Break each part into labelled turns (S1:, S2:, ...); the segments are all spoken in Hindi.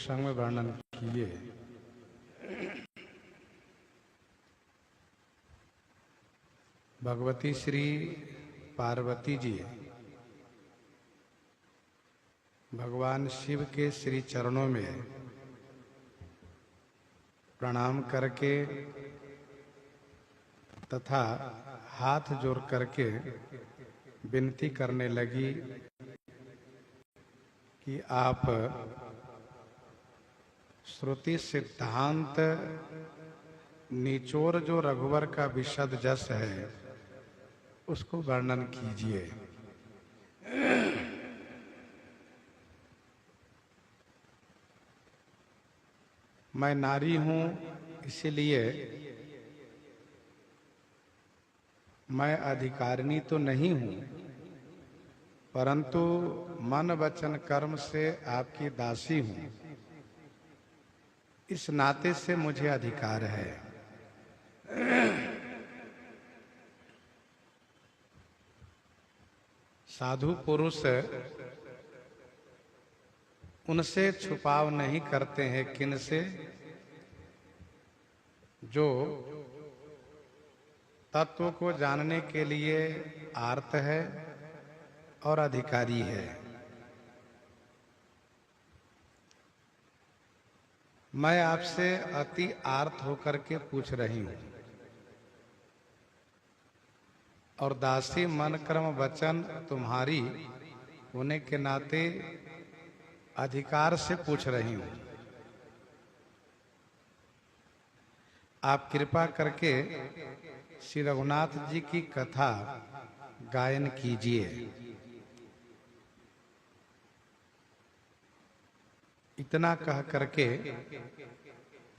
S1: प्रसंग में वर्णन किए। भगवती श्री पार्वती जी भगवान शिव के श्री चरणों में प्रणाम करके तथा हाथ जोड़ करके विनती करने लगी कि आप श्रुति सिद्धांत निचोड़ जो रघुवर का विशद जस है उसको वर्णन कीजिए। मैं नारी हूं, इसलिए मैं अधिकारिणी तो नहीं हूं, परंतु मन वचन कर्म से आपकी दासी हूं। इस नाते से मुझे अधिकार है। साधु पुरुष उनसे छुपाव नहीं करते हैं, किनसे? जो तत्व को जानने के लिए आर्त है और अधिकारी है। मैं आपसे अति आर्त होकर के पूछ रही हूं और दासी मन कर्म वचन तुम्हारी होने के नाते अधिकार से पूछ रही हूं। आप कृपा करके श्री रघुनाथ जी की कथा गायन कीजिए। इतना कह करके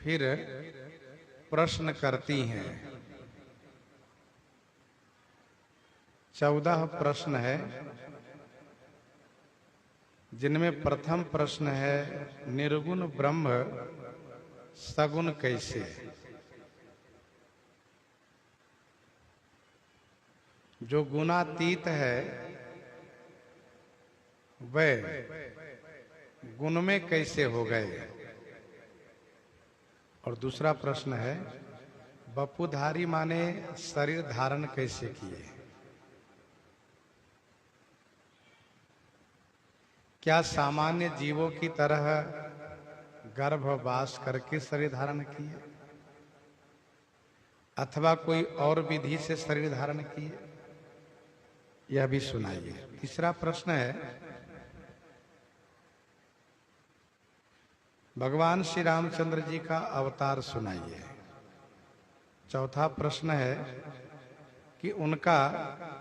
S1: फिर प्रश्न करती हैं। 14 प्रश्न है, जिनमें प्रथम प्रश्न है निर्गुण ब्रह्म सगुण कैसे? जो गुणातीत है वह गुण में कैसे हो गए? और दूसरा प्रश्न है वपुधारी माने शरीर धारण कैसे किए? क्या सामान्य जीवों की तरह गर्भवास करके शरीर धारण किए अथवा कोई और विधि से शरीर धारण किए? यह भी सुनाइए। तीसरा प्रश्न है भगवान श्री रामचंद्र जी का अवतार सुनाइए। चौथा प्रश्न है कि उनका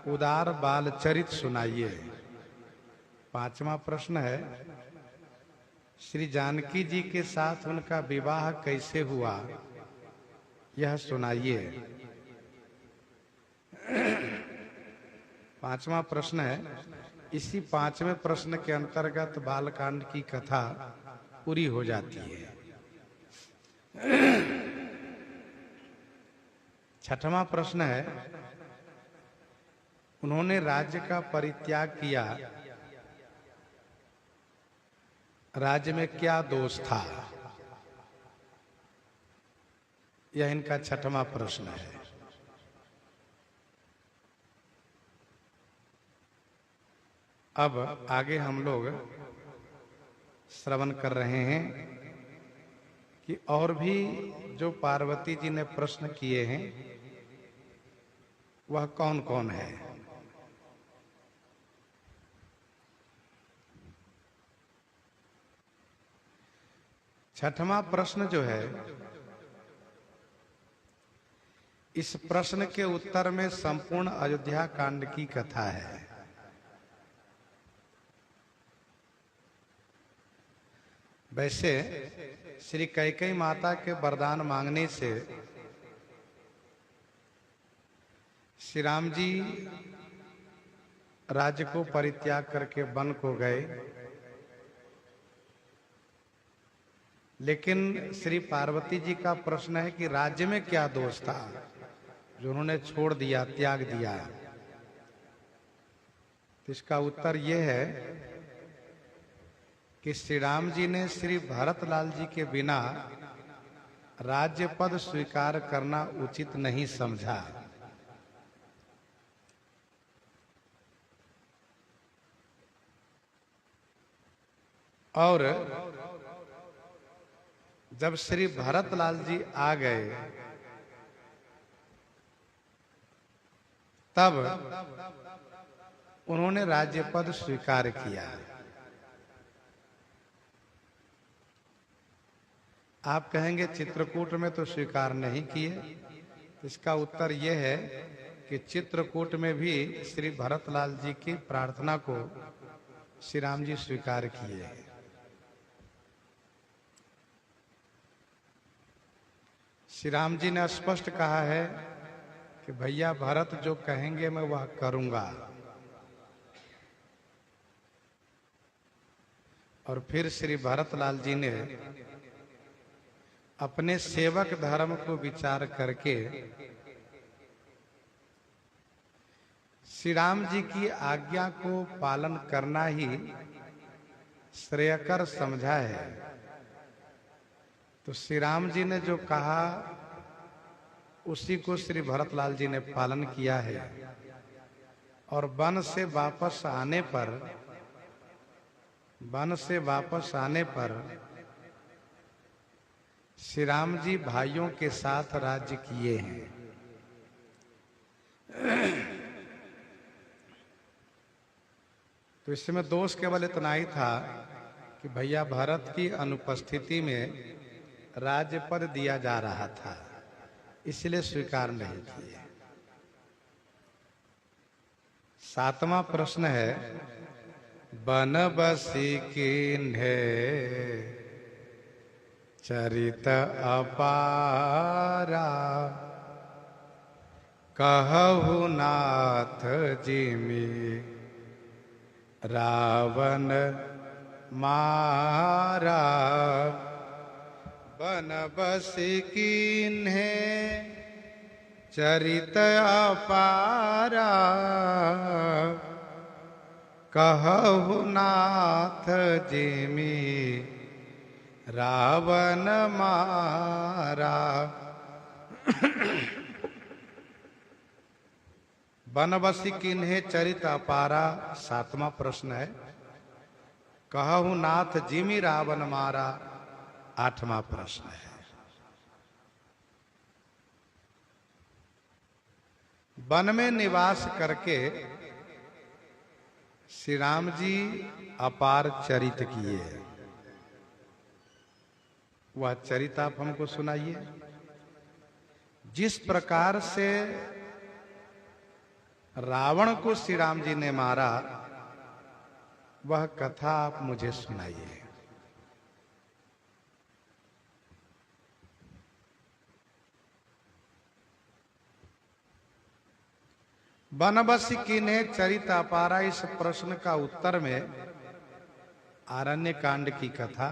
S1: उदार बाल चरित सुनाइए। पांचवा प्रश्न है श्री जानकी जी के साथ उनका विवाह कैसे हुआ, यह सुनाइए। पांचवा प्रश्न है, इसी पांचवें प्रश्न के अंतर्गत बालकांड की कथा पूरी हो जाती है। छठवां प्रश्न है उन्होंने राज्य का परित्याग किया, राज्य में क्या दोष था? यह इनका छठवां प्रश्न है। अब आगे हम लोग श्रवण कर रहे हैं कि और भी जो पार्वती जी ने प्रश्न किए हैं वह कौन कौन है। छठवां प्रश्न जो है, इस प्रश्न के उत्तर में संपूर्ण अयोध्या कांड की कथा है। वैसे श्री कैकेयी माता के वरदान मांगने से श्री राम जी राज्य को परित्याग करके वन को गए, लेकिन श्री पार्वती जी का प्रश्न है कि राज्य में क्या दोष था जो उन्होंने छोड़ दिया, त्याग दिया। तो इसका उत्तर यह है कि श्री राम जी ने श्री भरतलाल जी के बिना राज्य पद स्वीकार करना उचित नहीं समझा। और जब श्री भरतलाल जी आ गए तब उन्होंने राज्य पद स्वीकार किया। आप कहेंगे चित्रकूट में तो स्वीकार नहीं किए। इसका उत्तर यह है कि चित्रकूट में भी श्री भरतलाल जी की प्रार्थना को श्री राम जी स्वीकार किए हैं। श्री राम जी ने स्पष्ट कहा है कि भैया भरत जो कहेंगे मैं वह करूंगा। और फिर श्री भरतलाल जी ने अपने सेवक धर्म को विचार करके श्री राम जी की आज्ञा को पालन करना ही श्रेयकर समझा है। तो श्री राम जी ने जो कहा उसी को श्री भरतलाल जी ने पालन किया है। और वन से वापस आने पर श्री राम जी भाइयों के साथ राज्य किए हैं। तो इसमें दोष केवल इतना ही था कि भैया भरत की अनुपस्थिति में राज्य पद दिया जा रहा था, इसलिए स्वीकार नहीं किए। 7वां प्रश्न है, बन बसी किन्हे चरित अपारा, कहु नाथ जिमि रावण मारा। बन बसी किन्हे चरित अपारा, कहु नाथ जिमि रावण मारा। बनबसी किन्हे चरित अपारा 7वां प्रश्न है। कहु नाथ जिमि रावण मारा 8वां प्रश्न है। वन में निवास करके श्री राम जी अपार चरित किए। वह चरित आप हमको सुनाइए। जिस प्रकार से रावण को श्री राम जी ने मारा, वह कथा आप मुझे सुनाइए। बनबसी किन्हे चरित अपारा, इस प्रश्न का उत्तर में आरण्य कांड की कथा,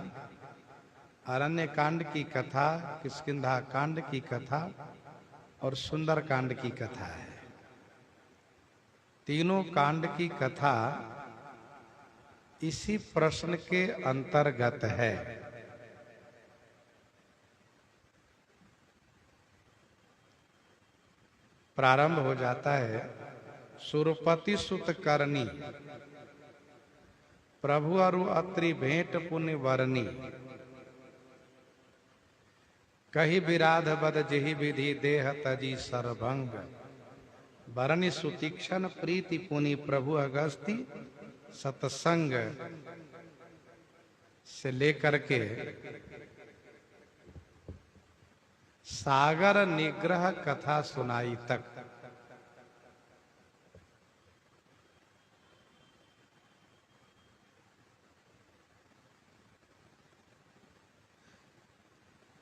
S1: अरण्य कांड की कथा, किष्किंधा कांड की कथा और सुंदर कांड की कथा है। तीनों कांड की कथा इसी प्रश्न के अंतर्गत है। प्रारंभ हो जाता है, सुरपति सुत करनी, प्रभु अरु अत्रि भेंट पुण्य वरनी, कही विराध बद जेहि विधि देह तजी सरभंग, वरनि सुतीक्षण प्रीति पुनि प्रभु अगस्ती सतसंग से लेकर के सागर निग्रह कथा सुनाई तक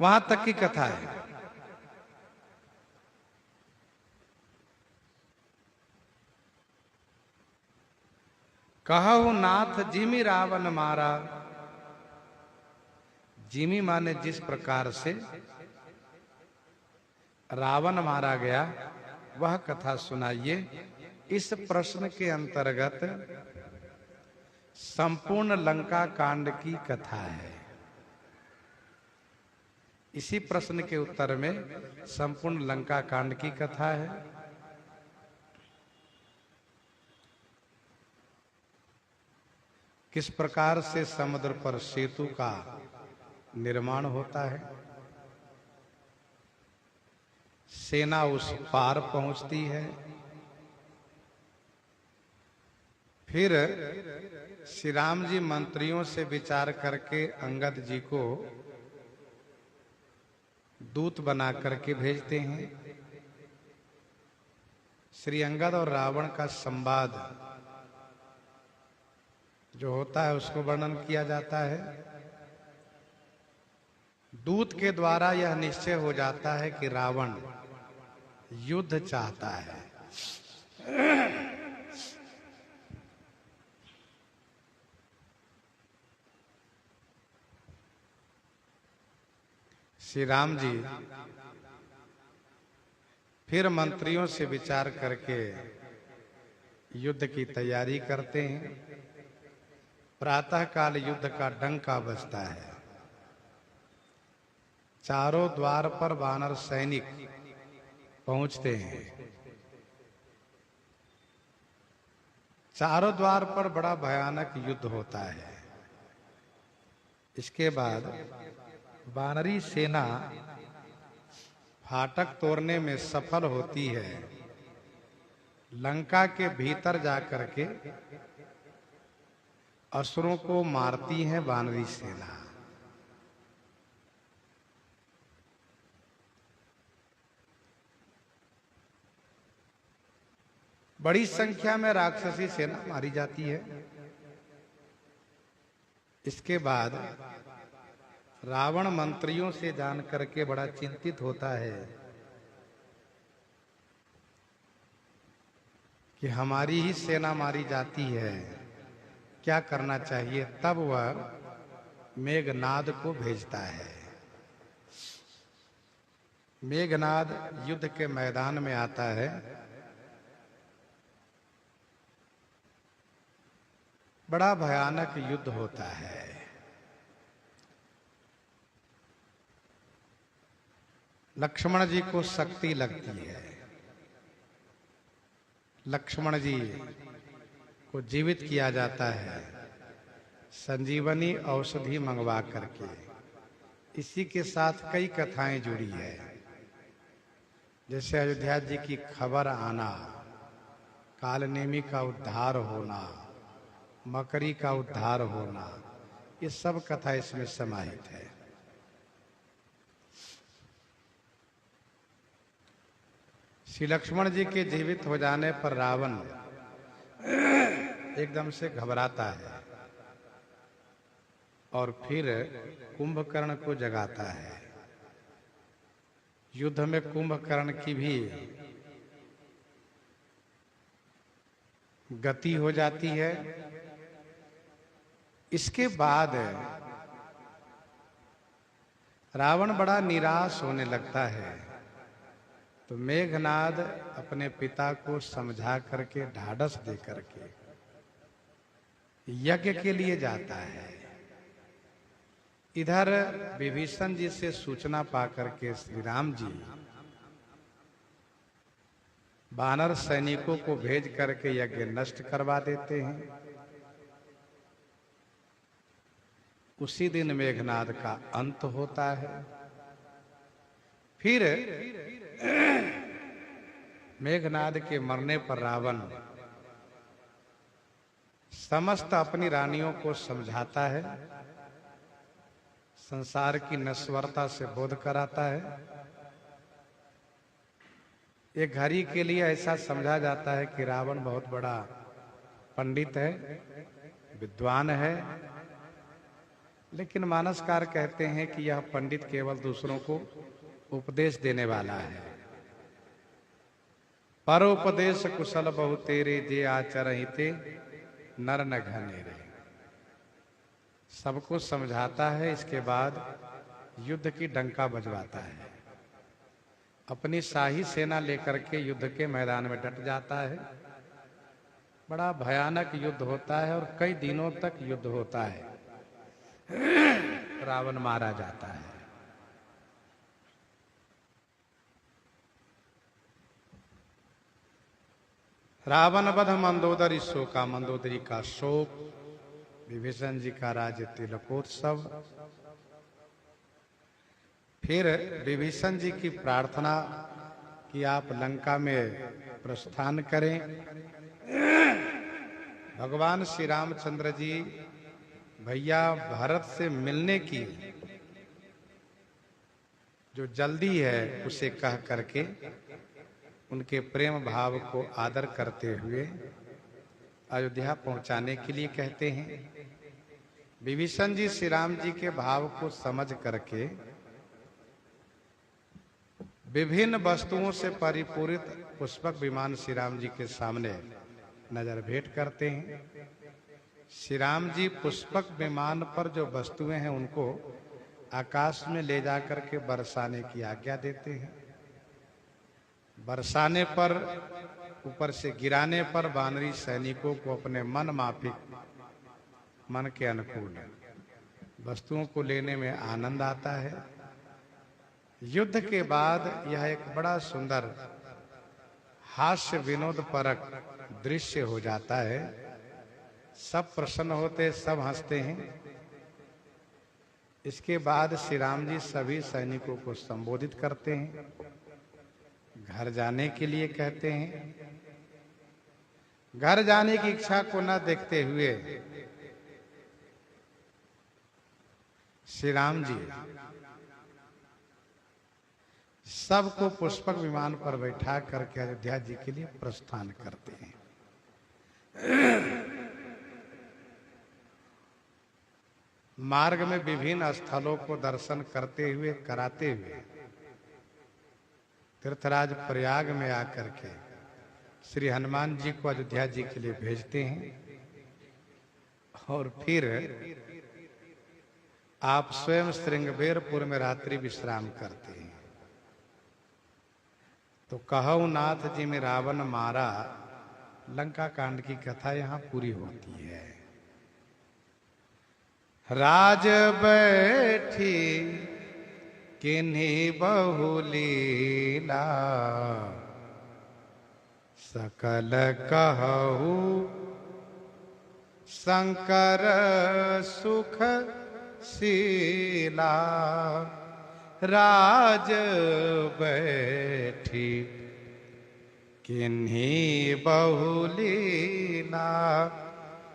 S1: वहां तक की कथा है। कहु नाथ जिमि रावण मारा, जिमि माने जिस प्रकार से रावण मारा गया वह कथा सुनाइए। इस प्रश्न के अंतर्गत संपूर्ण लंका कांड की कथा है। इसी प्रश्न के उत्तर में संपूर्ण लंका कांड की कथा है। किस प्रकार से समुद्र पर सेतु का निर्माण होता है, सेना उस पार पहुंचती है, फिर श्री राम जी मंत्रियों से विचार करके अंगद जी को दूत बना करके भेजते हैं। श्री अंगद और रावण का संवाद जो होता है उसको वर्णन किया जाता है। दूत के द्वारा यह निश्चय हो जाता है कि रावण युद्ध चाहता है। श्री राम जी फिर मंत्रियों से विचार करके युद्ध की तैयारी करते हैं। प्रातः काल युद्ध का डंका बजता है। चारों द्वार पर वानर सैनिक पहुंचते हैं। चारों द्वार पर बड़ा भयानक युद्ध होता है। इसके बाद वानरी सेना फाटक तोड़ने में सफल होती है। लंका के भीतर जाकर के असुरों को मारती है वानरी सेना। बड़ी संख्या में राक्षसी सेना मारी जाती है। इसके बाद रावण मंत्रियों से जान करके बड़ा चिंतित होता है कि हमारी ही सेना मारी जाती है, क्या करना चाहिए। तब वह मेघनाद को भेजता है। मेघनाद युद्ध के मैदान में आता है। बड़ा भयानक युद्ध होता है। लक्ष्मण जी को शक्ति लगती है। लक्ष्मण जी को जीवित किया जाता है संजीवनी औषधि मंगवा करके। इसी के साथ कई कथाएं जुड़ी है, जैसे अयोध्या जी की खबर आना, कालनेमी का उद्धार होना, मकरी का उद्धार होना, ये सब कथा इसमें समाहित है। श्री लक्ष्मण जी के जीवित हो जाने पर रावण एकदम से घबराता है और फिर कुंभकर्ण को जगाता है। युद्ध में कुंभकर्ण की भी गति हो जाती है। इसके बाद रावण बड़ा निराश होने लगता है। तो मेघनाद अपने पिता को समझा करके, ढाढ़स दे करके यज्ञ के लिए जाता है। इधर विभीषण जी से सूचना पाकर के श्री राम जी वानर सैनिकों को भेज करके यज्ञ नष्ट करवा देते हैं। उसी दिन मेघनाद का अंत होता है। फिर मेघनाद के मरने पर रावण समस्त अपनी रानियों को समझाता है, संसार की नश्वरता से बोध कराता है। एक घड़ी के लिए ऐसा समझा जाता है कि रावण बहुत बड़ा पंडित है, विद्वान है, लेकिन मानसकार कहते हैं कि यह पंडित केवल दूसरों को उपदेश देने वाला है। परोपदेश कुशल बहु तेरे, जे आचरहिते नर न घनेरे। सबको समझाता है। इसके बाद युद्ध की डंका बजवाता है। अपनी शाही सेना लेकर के युद्ध के मैदान में डट जाता है। बड़ा भयानक युद्ध होता है और कई दिनों तक युद्ध होता है। रावण मारा जाता है। रावण वध मंदोदरी शोका, मंदोदरी का शोक, विभीषण जी का राज्य तिलकोत्सव। फिर विभीषण जी की प्रार्थना कि आप लंका में प्रस्थान करें। भगवान श्री रामचंद्र जी भैया भरत से मिलने की जो जल्दी है उसे कह करके उनके प्रेम भाव को आदर करते हुए अयोध्या पहुंचाने के लिए कहते हैं। विभीषण जी श्री राम जी के भाव को समझ करके विभिन्न वस्तुओं से परिपूरित पुष्पक विमान श्री राम जी के सामने नजर भेंट करते हैं। श्री राम जी पुष्पक विमान पर जो वस्तुएं हैं उनको आकाश में ले जाकर के बरसाने की आज्ञा देते हैं। बरसाने पर, ऊपर से गिराने पर वानरी सैनिकों को अपने मन माफिक, मन के अनुकूल वस्तुओं को लेने में आनंद आता है। युद्ध के बाद यह एक बड़ा सुंदर हास्य विनोद परक दृश्य हो जाता है। सब प्रसन्न होते, सब हंसते हैं। इसके बाद श्री राम जी सभी सैनिकों को संबोधित करते हैं, घर जाने के लिए कहते हैं। घर जाने की इच्छा को न देखते हुए श्री राम जी सबको पुष्पक विमान पर बैठा करके अयोध्या जी के लिए प्रस्थान करते हैं। मार्ग में विभिन्न स्थलों को दर्शन करते हुए, कराते हुए तीर्थराज प्रयाग में आकर के श्री हनुमान जी को अयोध्या जी के लिए भेजते हैं। और फिर आप स्वयं श्रृंगबेरपुर में रात्रि विश्राम करते हैं। तो कहु नाथ जी में रावण मारा, लंका कांड की कथा यहाँ पूरी होती है। राज बैठी किन्हीं बहुलीला, सकल कहु शंकर सुख शीला। राज बैठी किन्हीं बहुलीला,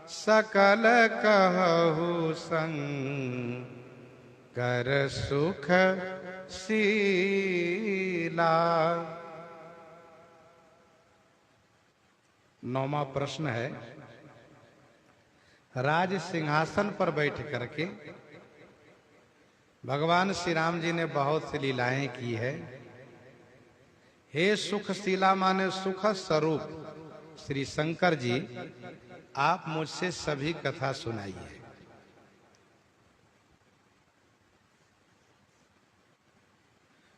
S1: सकल कहु शंकर सुख शीला। 9वां प्रश्न है, राज सिंहासन पर बैठ करके भगवान श्री राम जी ने बहुत सी लीलाएं की है। हे सुखशीला माने सुख स्वरूप श्री शंकर जी, आप मुझसे सभी कथा सुनाइए।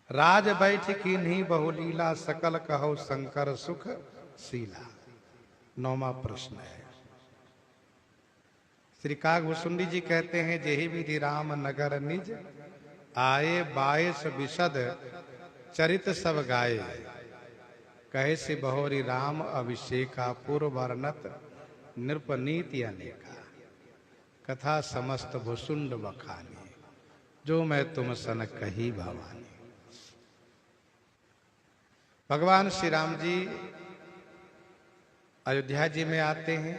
S1: राज बैठ किन्हीं बहुलीला, सकल कहो शंकर सुख शीला। 9वां प्रश्न है। श्री कागभूषुंडी जी कहते हैं, जेहि विधि राम नगर निज आए, 22 विशद चरित सब गाए। कहे से बहोरी राम अभिषेका, पूर्व वर्णत नृपनीति अनेका। कथा समस्त भुसुंड बखानी, जो मैं तुम सन कही भवानी। भगवान श्री राम जी अयोध्या जी में आते हैं।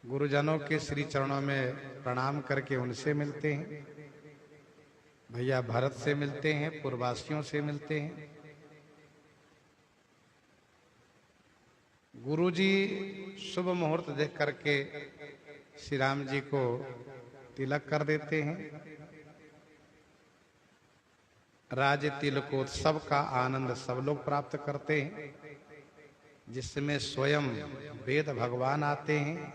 S1: गुरुजनों के श्री चरणों में प्रणाम करके उनसे मिलते हैं। भैया भरत से मिलते हैं, पूर्ववासियों से मिलते हैं। गुरुजी शुभ मुहूर्त देख करके श्री राम जी को तिलक कर देते हैं। राज तिलकोत्सव का आनंद सब लोग प्राप्त करते हैं, जिसमें स्वयं वेद भगवान आते हैं,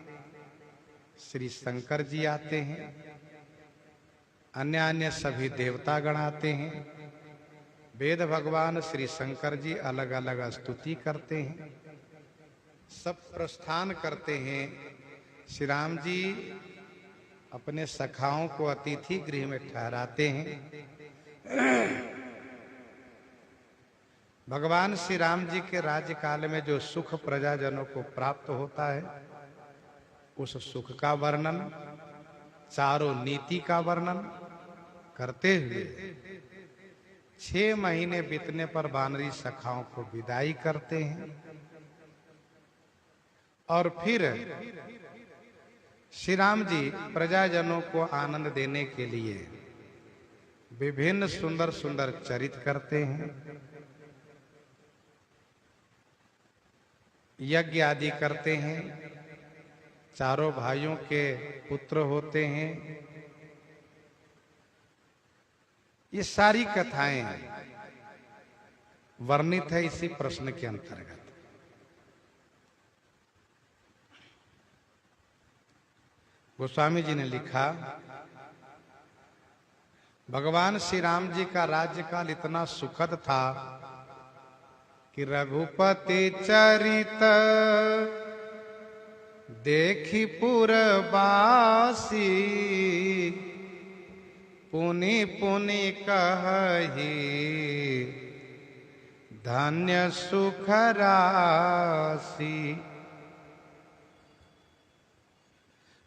S1: श्री शंकर जी आते हैं, अन्य अन्य सभी देवतागण आते हैं। वेद भगवान श्री शंकर जी अलग अलग स्तुति करते हैं। सब प्रस्थान करते हैं। श्री राम जी अपने सखाओं को अतिथि गृह में ठहराते हैं। भगवान श्री राम जी के राज्यकाल में जो सुख प्रजाजनों को प्राप्त होता है, उस सुख का वर्णन, चारों नीति का वर्णन करते हुए 6 महीने बीतने पर वानरी सखाओं को विदाई करते हैं और फिर श्री राम जी प्रजाजनों को आनंद देने के लिए विभिन्न सुंदर सुंदर चरित करते हैं, यज्ञ आदि करते हैं, चारों भाइयों के पुत्र होते हैं। ये सारी कथाएं वर्णित है इसी प्रश्न के अंतर्गत। गोस्वामी जी ने लिखा, भगवान श्री राम जी का राज्यकाल इतना सुखद था कि रघुपति चरित देखी पुरबासी, पुनि पुनि कहि धन्य सुख राशि।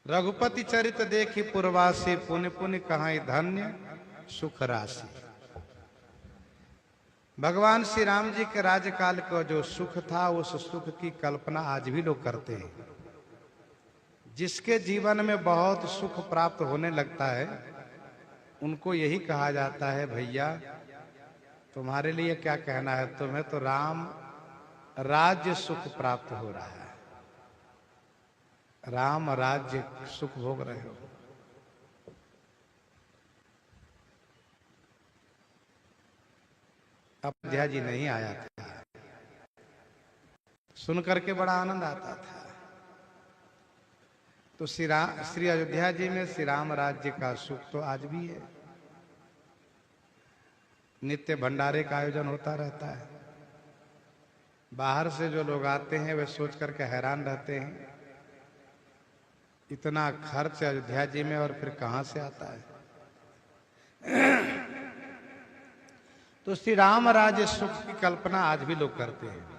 S1: रघुपति चरित देखी पुरवासी, पुनि पुनि कहि धन्य सुख राशि। भगवान श्री राम जी के राज्यकाल का जो सुख था, उस सुख की कल्पना आज भी लोग करते हैं। जिसके जीवन में बहुत सुख प्राप्त होने लगता है, उनको यही कहा जाता है, भैया तुम्हारे लिए क्या कहना है, तुम्हें तो राम राज्य सुख प्राप्त हो रहा है, राम राज्य सुख भोग रहे हो। अयोध्या जी नहीं आया था, सुन करके बड़ा आनंद आता था। तो श्री अयोध्या जी में श्री राम राज्य का सुख तो आज भी है। नित्य भंडारे का आयोजन होता रहता है। बाहर से जो लोग आते हैं वे सोच करके हैरान रहते हैं, इतना खर्च अयोध्या जी में और फिर कहां से आता है। तो श्री राम राज्य सुख की कल्पना आज भी लोग करते हैं।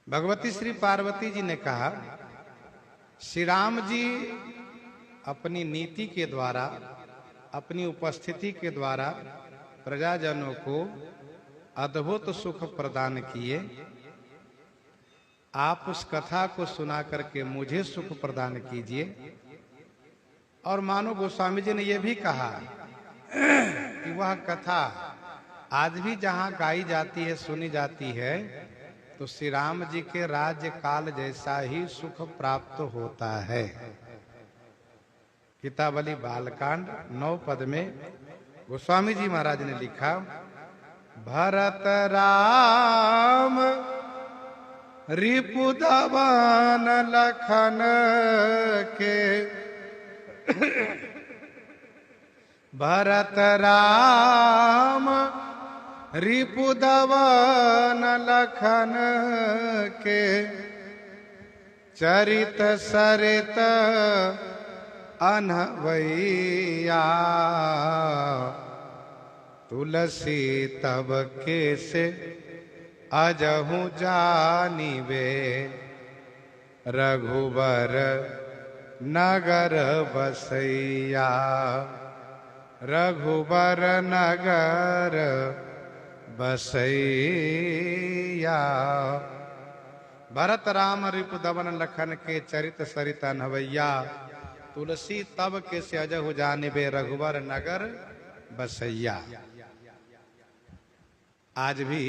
S1: भगवती श्री पार्वती जी ने कहा, श्री राम जी अपनी नीति के द्वारा, अपनी उपस्थिति के द्वारा प्रजाजनों को अद्भुत सुख प्रदान किए। आप उस कथा को सुना करके मुझे सुख प्रदान कीजिए। और मानो गोस्वामी जी ने यह भी कहा कि वह कथा आज भी जहां गाई जाती है, सुनी जाती है, तो श्री राम जी के राज्य काल जैसा ही सुख प्राप्त होता है। गीतावली बालकांड 9 पद में गोस्वामी जी महाराज ने लिखा, भरत राम रिपुदवन लखन के, भरत राम रिपुदवन लखन के, चरित सरित अनवैया, तुलसी तब के से अजहु जानिबे, रघुबर नगर बसैया, रघुबर नगर बसैया। भरत राम रिपुदवन लखन के, चरित सरित अनवैया, तुलसी तब के से अजहु जानिबे, रघुबर नगर बसैया। आज भी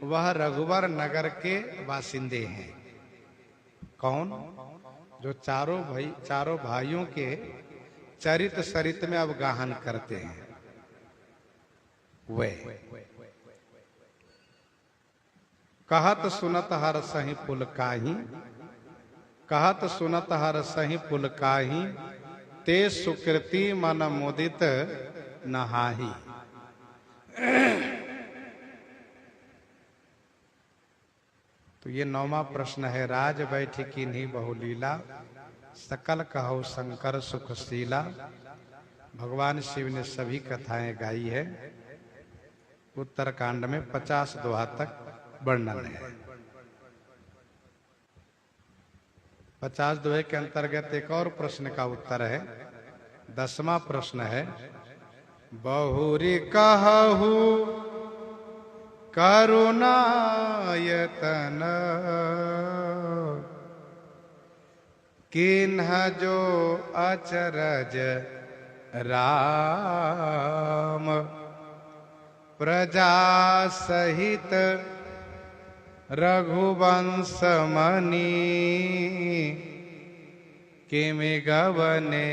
S1: वह रघुवर नगर के बासिंदे हैं। कौन? जो चारों भाइयों के चरित सरित में अब गाहन करते हैं वे। कहत सुनत हर सही पुल काही, कहत सुनत हर सही पुल काही, ते सुकृति मन मुदित नहाही। तो ये 9वां प्रश्न है। राज बैठी कीन्ही बहुलीला, सकल कहो शंकर सुखशीला। भगवान शिव ने सभी कथाएं गाई है। उत्तरकांड में 50 दोहा तक वर्णन है। 50 दोहे के अंतर्गत एक और प्रश्न का उत्तर है। 10वां प्रश्न है। बहुरी कहु करुणायतन, किन्ह जो अचरज राम। प्रजा सहित रघुवंश मणि, किमि गवने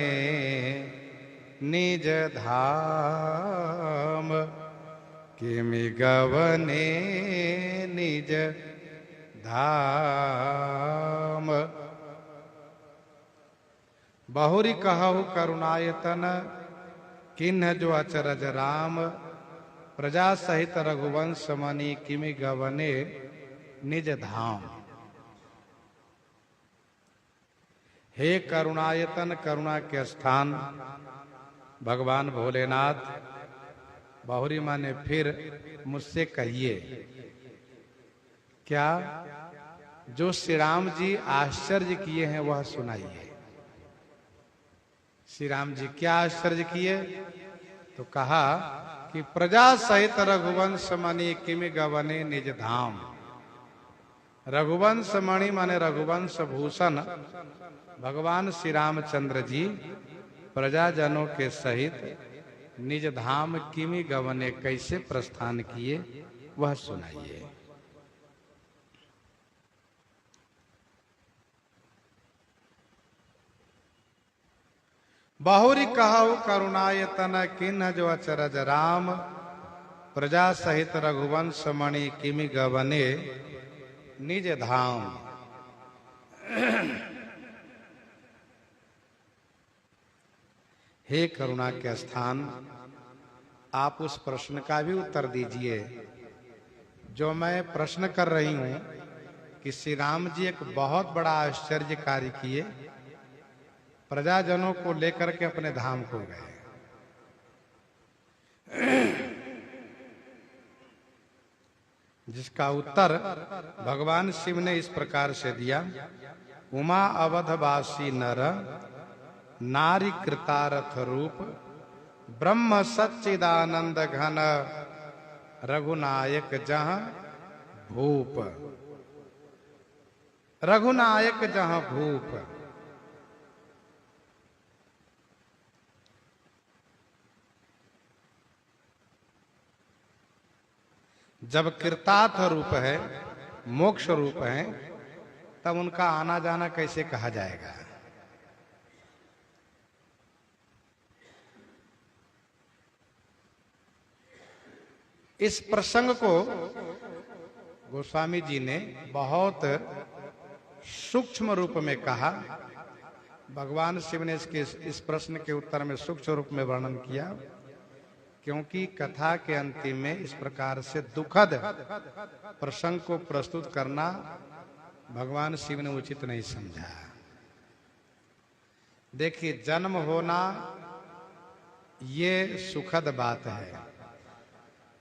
S1: निज धाम। किमि गवने निज धाम। बहुरी कहु करुणायतन, किन्ह जो अचरज राम। प्रजा सहित रघुवंश मणि, किमि गवने निज धाम। हे करुणायतन, करुणा के स्थान भगवान भोलेनाथ। बहुरी माने फिर मुझसे कहिए, क्या जो श्री राम जी आश्चर्य किए हैं वह सुनाइए। श्री राम जी क्या आश्चर्य किए? तो कहा कि प्रजा सहित रघुवंश मणि, किमि गवने निज धाम। रघुवंश मणि माने रघुवंश भूषण भगवान श्री रामचंद्र जी प्रजाजनों के सहित निज धाम किमि गवने कैसे प्रस्थान किए वह सुनाइए। बहुरी कहु करुणायतन, किन्ह जो अचरज राम। प्रजा सहित रघुवंश मणि, किमि गवने निज धाम। हे करुणा के स्थान, आप उस प्रश्न का भी उत्तर दीजिए जो मैं प्रश्न कर रही हूं कि श्री राम जी एक बहुत बड़ा आश्चर्य कार्य किए, प्रजाजनों को लेकर के अपने धाम को गए। जिसका उत्तर भगवान शिव ने इस प्रकार से दिया। उमा अवधवासी नर, नारी कृतारथ रूप। ब्रह्म सच्चिदानंद घन, रघुनायक जहाँ भूप। रघुनायक जहाँ भूप। जब कृतार्थ रूप है, मोक्ष रूप है, तब उनका आना जाना कैसे कहा जाएगा? इस प्रसंग को गोस्वामी जी ने बहुत सूक्ष्म रूप में कहा। भगवान शिव ने इस प्रश्न के उत्तर में सूक्ष्म रूप में वर्णन किया, क्योंकि कथा के अंतिम में इस प्रकार से दुखद प्रसंग को प्रस्तुत करना भगवान शिव ने उचित नहीं समझा। देखिए, जन्म होना ये सुखद बात है,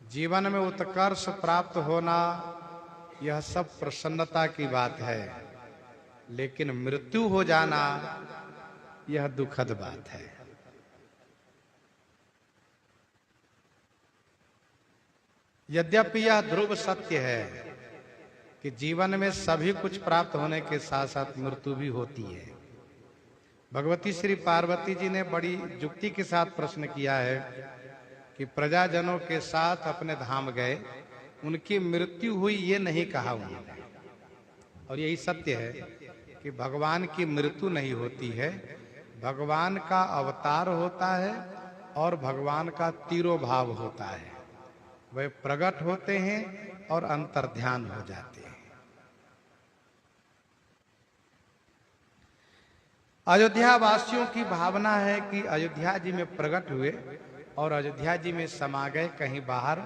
S1: जीवन में उत्कर्ष प्राप्त होना यह सब प्रसन्नता की बात है, लेकिन मृत्यु हो जाना यह दुखद बात है। यद्यपि यह ध्रुव सत्य है कि जीवन में सभी कुछ प्राप्त होने के साथ साथ मृत्यु भी होती है। भगवती श्री पार्वती जी ने बड़ी युक्ति के साथ प्रश्न किया है कि प्रजाजनों के साथ अपने धाम गए, उनकी मृत्यु हुई ये नहीं कहा उन्होंने। और यही सत्य है कि भगवान की मृत्यु नहीं होती है, भगवान का अवतार होता है और भगवान का तिरोभाव होता है। वे प्रकट होते हैं और अंतर्ध्यान हो जाते हैं। अयोध्या वासियों की भावना है कि अयोध्या जी में प्रकट हुए और अयोध्या जी में समा गए, कहीं बाहर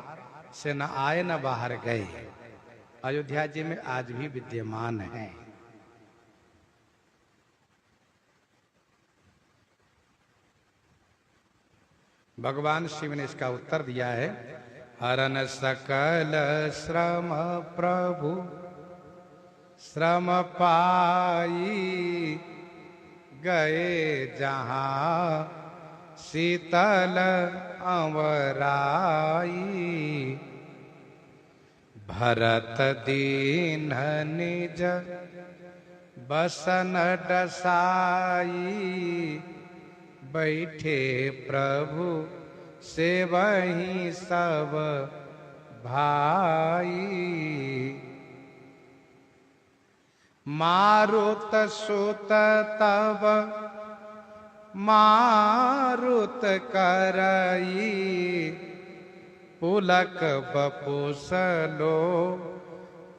S1: से न आए न बाहर गए। अयोध्या जी में आज भी विद्यमान हैं। भगवान शिव ने इसका उत्तर दिया है, हरन सकल श्रम प्रभु श्रम पाई, गए जहां शीतल अंवराई, भरत दीन निज बसन डसाई, बैठे प्रभु से वहीं सब भाई, मारुत सुत तब मारुत करई, पुलक बपुसलो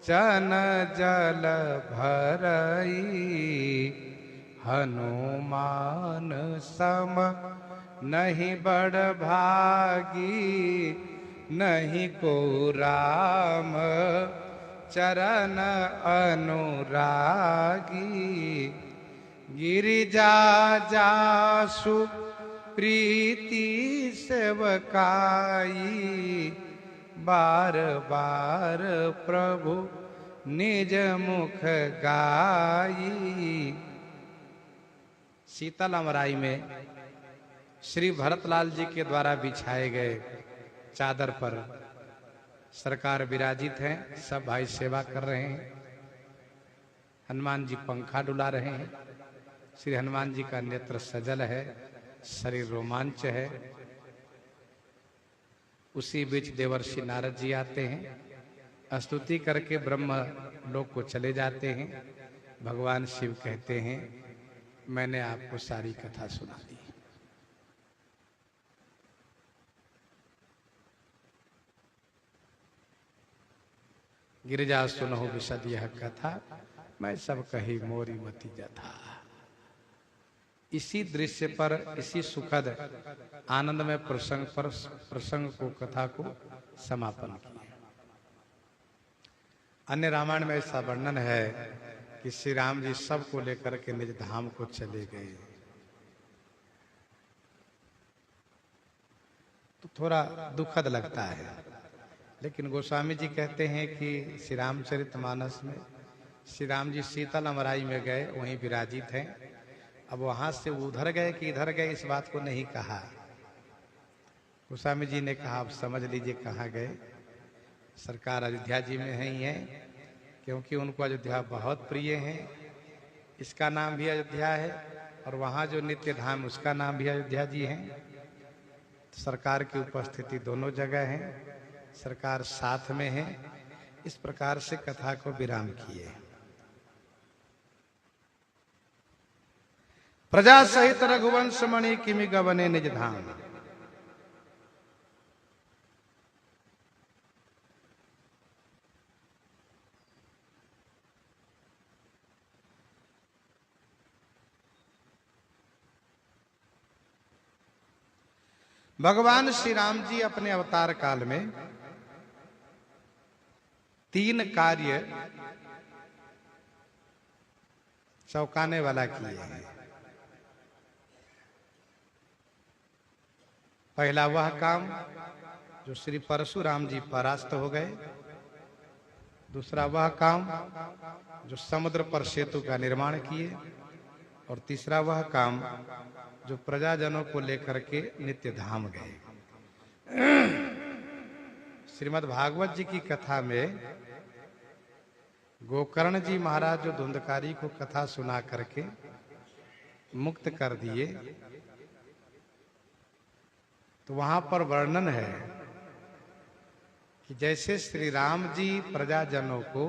S1: चन जल भरई, हनुमान सम नहीं बड़ भागी, नहीं को राम चरण अनुरागी, गिरिजा जासु प्रीति सेवकाई, बार बार प्रभु निज मुख गाई। शीतल अमराई में श्री भरतलाल जी के द्वारा बिछाए गए चादर पर सरकार विराजित हैं। सब भाई सेवा कर रहे हैं। हनुमान जी पंखा डुला रहे हैं। श्री हनुमान जी का नेत्र सजल है, शरीर रोमांच है। उसी बीच देवर्षि नारद जी आते हैं, स्तुति करके ब्रह्म लोक को चले जाते हैं। भगवान शिव कहते हैं, मैंने आपको सारी कथा सुना दी। गिरिजा सुनहु विशद यह कथा, मैं सब कही मोरी मति जथा। इसी दृश्य पर, इसी सुखद आनंदमय प्रसंग पर प्रसंग को, कथा को समापन किया। अन्य रामायण में ऐसा वर्णन है कि श्री राम जी सबको लेकर के निज धाम को चले गए। तो थोड़ा दुखद लगता है, लेकिन गोस्वामी जी कहते हैं कि श्री रामचरितमानस में श्री राम जी शीतल अमराई में गए, वहीं विराजित हैं। अब वहां से उधर गए कि इधर गए, इस बात को नहीं कहा। गोस्वामी जी ने कहा, आप समझ लीजिए कहाँ गए। सरकार अयोध्या जी में ही है, क्योंकि उनको अयोध्या बहुत प्रिय है। इसका नाम भी अयोध्या है, और वहाँ जो नित्य धाम उसका नाम भी अयोध्या जी है। तो सरकार की उपस्थिति दोनों जगह है, सरकार साथ में है। इस प्रकार से कथा को विराम किए। प्रजा सहित रघुवंश मणि किमि गवने निज धाम। भगवान श्री राम जी अपने अवतार काल में 3 कार्य चौंकाने वाला किए हैं। पहला वह काम जो श्री परशुराम जी परास्त हो गए। दूसरा वह काम जो समुद्र पर सेतु का निर्माण किए। और तीसरा वह काम जो प्रजाजनों को लेकर के नित्य धाम गए। श्रीमद् भागवत जी की कथा में गोकर्ण जी महाराज जो धुंधकारी को कथा सुना करके मुक्त कर दिए, तो वहां पर वर्णन है कि जैसे श्री राम जी प्रजाजनों को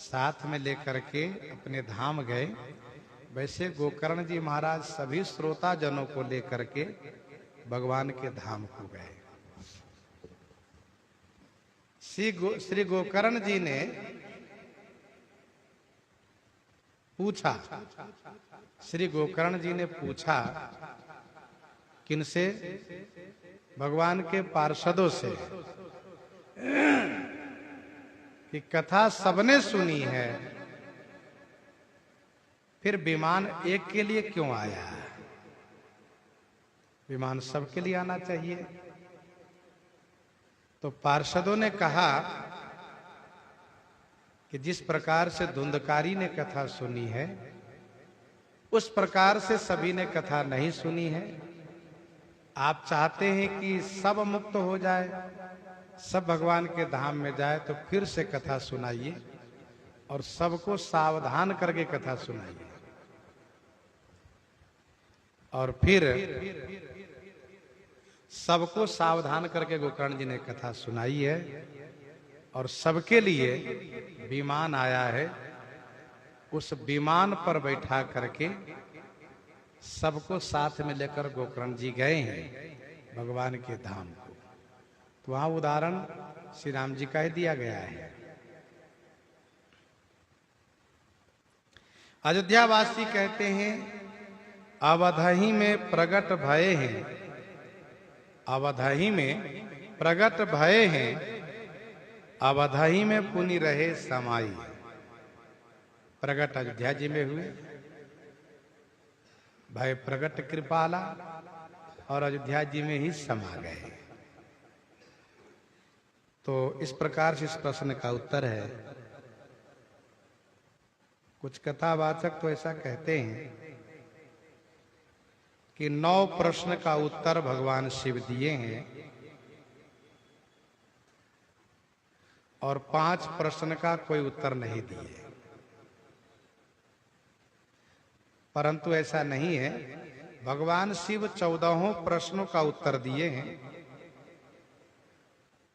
S1: साथ में लेकर के अपने धाम गए, वैसे गोकर्ण जी महाराज सभी श्रोता जनों को लेकर के भगवान के धाम को गए। श्री गोकर्ण जी ने पूछा, श्री गोकर्ण जी ने पूछा किनसे? भगवान के पार्षदों से कि कथा सबने सुनी है, फिर विमान एक के लिए क्यों आया? विमान सबके लिए आना चाहिए। तो पार्षदों ने कहा कि जिस प्रकार से धुंधकारी ने कथा सुनी है, उस प्रकार से सभी ने कथा नहीं सुनी है। आप चाहते हैं कि सब मुक्त हो जाए, सब भगवान के धाम में जाए, तो फिर से कथा सुनाइए और सबको सावधान करके कथा सुनाइए। और फिर सबको सावधान करके गोकर्ण जी ने कथा सुनाई है और सबके लिए विमान आया है। उस विमान पर बैठा करके सबको साथ में लेकर गोकर्ण जी गए हैं भगवान के धाम को। तो वहां उदाहरण श्री राम जी का ही दिया गया है। अयोध्यावासी कहते हैं अवधहि में प्रगट भये हैं, अवधहि में प्रगट भये हैं, अवधहि में पुनि रहे समाई। प्रगट अयोध्या जी में हुए, भय प्रगट कृपाला, और अयोध्या जी में ही समा गए। तो इस प्रकार से इस प्रश्न का उत्तर है। कुछ कथावाचक तो ऐसा कहते हैं कि 9 प्रश्न का उत्तर भगवान शिव दिए हैं और 5 प्रश्न का कोई उत्तर नहीं दिए। परंतु ऐसा नहीं है, भगवान शिव 14 प्रश्नों का उत्तर दिए हैं,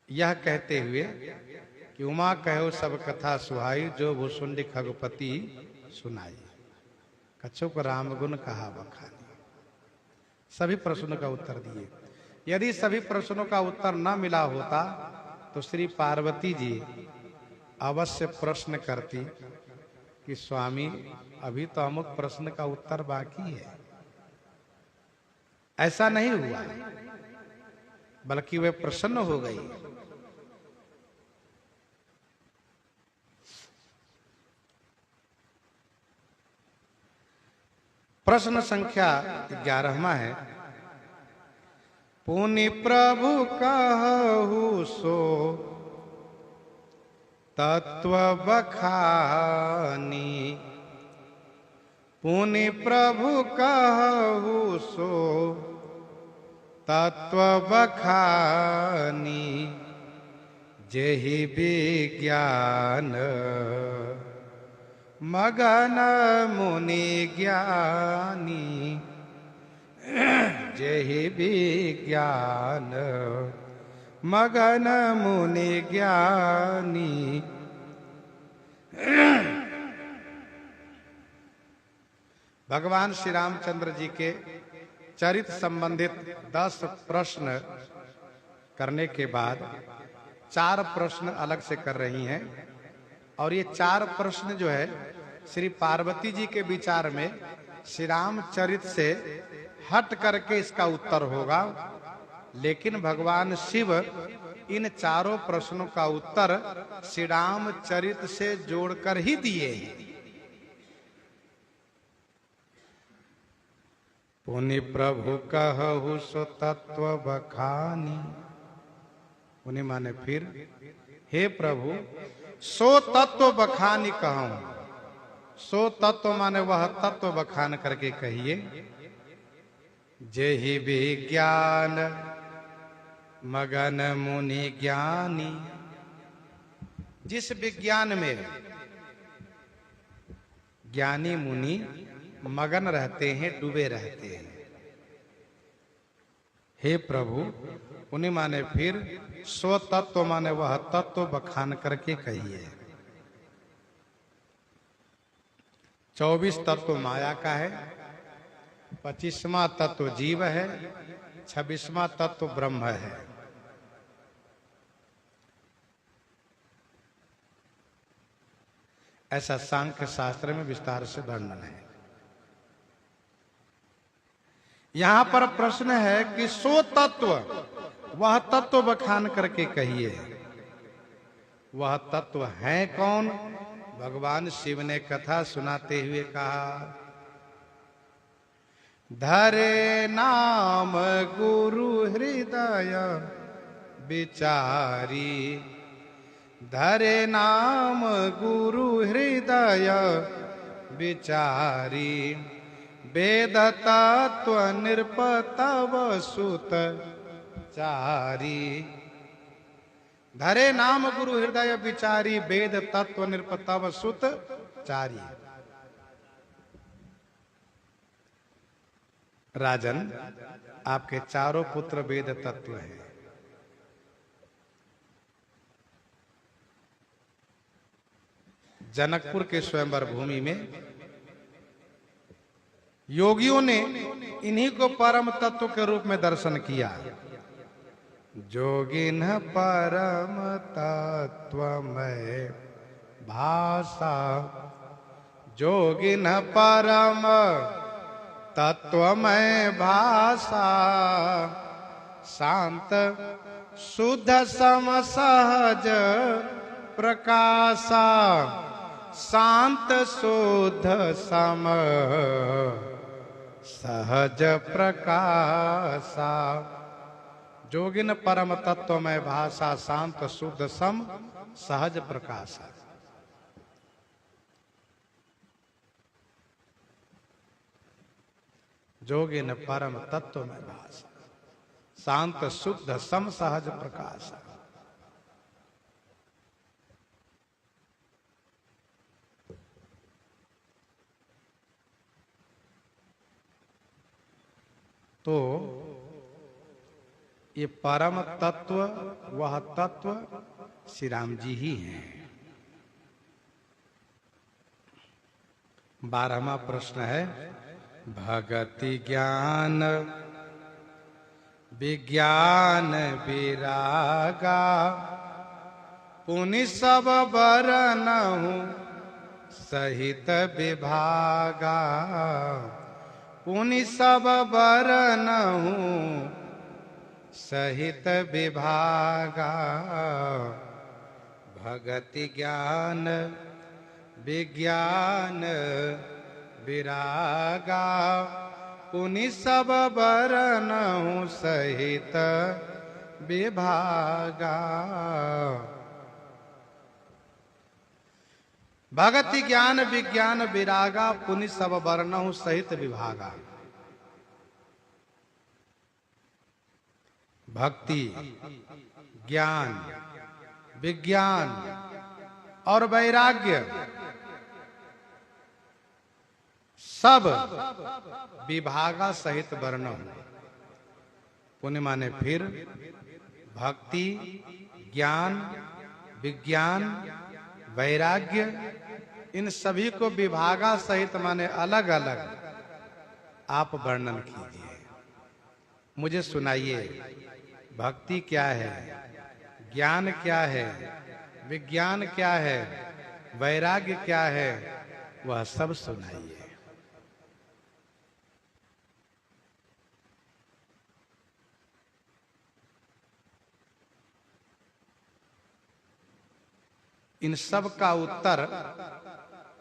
S1: यह कहते हुए कि उमा कहो सब कथा सुहाई, जो भूसुंडी खगपति सुनाई। कछुक राम गुण कहा बखानी। सभी प्रश्नों का उत्तर दिए। यदि सभी प्रश्नों का उत्तर न मिला होता तो श्री पार्वती जी अवश्य प्रश्न करती कि स्वामी अभी तो अमुक प्रश्न का उत्तर बाकी है। ऐसा नहीं हुआ, बल्कि वे प्रसन्न हो गई। प्रश्न संख्या 11वां है। पुनि प्रभु कहु सो तत्व बखानी, पुनि प्रभु कहु सो तत्व बखानी, जेहि विज्ञान मगन मुनि ज्ञानी, जेहि विज्ञान मगन मुनि ज्ञानी। भगवान श्री रामचंद्र जी के चरित्र संबंधित 10 प्रश्न करने के बाद 4 प्रश्न अलग से कर रही हैं। और ये 4 प्रश्न जो है श्री पार्वती जी के विचार में श्री रामचरित से हट करके इसका उत्तर होगा, लेकिन भगवान शिव इन 4 प्रश्नों का उत्तर श्री रामचरित से जोड़कर ही दिए हैं। पुनि प्रभु कहु सो तत्व बखानी, पुनि माने फिर, हे प्रभु सो तत्व बखानी कहूं। सो तत्व माने वह तत्व बखान करके कहिए। जेहि विज्ञान मगन मुनि ज्ञानी, जिस विज्ञान में ज्ञानी मुनि मगन रहते हैं, डूबे रहते हैं। हे प्रभु, उन्हीं माने फिर, सो तत्व माने वह तत्व बखान करके कहिए। 24 तत्व माया का है, 25वां तत्व जीव है, 26वां तत्व ब्रह्म है। ऐसा सांख्य शास्त्र में विस्तार से वर्णन है। यहां पर प्रश्न है कि सो तत्व, वह तत्व बखान करके कहिए। वह तत्व है कौन? भगवान शिव ने कथा सुनाते हुए कहा, धरे नाम गुरु हृदय विचारी, धरे नाम गुरु हृदय विचारी, वेद तत्व निरपतव सुत चारी। धरे नाम गुरु हृदय विचारी, वेद तत्व निरपतव सुत चारी। राजन, आपके चारों पुत्र वेद तत्व हैं। जनकपुर के स्वयंवर भूमि में योगियों ने इन्हीं को परम तत्व के रूप में दर्शन किया। जोगिन परम तत्वमय भाषा, जोगिन परम तत्वमय भाषा, शांत शुद्ध सम सहज प्रकाशा, शांत शुद्ध सम सहज प्रकाशा। जोगिन परम तत्वमय भाषा, शांत शुद्ध सम सहज प्रकाशा। जोगिन परम तत्वमय भाषा, शांत शुद्ध सम सहज प्रकाशा। तो ये परम तत्व, वह तत्व श्री राम जी ही हैं। 12वां प्रश्न है, भगति ज्ञान विज्ञान विरागा, पुनि सब बरनहु सहित विभागा, पुनि सब बरनहु सहित विभागा। भगति ज्ञान विज्ञान विरागा, पुनि सब बरनहु सहित विभागा। भगति ज्ञान विज्ञान विरागा, पुनि सब बरनहु सहित विभागा। भक्ति, ज्ञान, विज्ञान और वैराग्य सब विभागा सहित वर्णन। पुण्य माने फिर, भक्ति, ज्ञान, विज्ञान, वैराग्य, इन सभी को विभागा सहित माने अलग अलग आप वर्णन कीजिए। मुझे सुनाइए, भक्ति क्या है, ज्ञान क्या है, विज्ञान क्या है, वैराग्य क्या है, वह सब सुनाइए। इन सब का उत्तर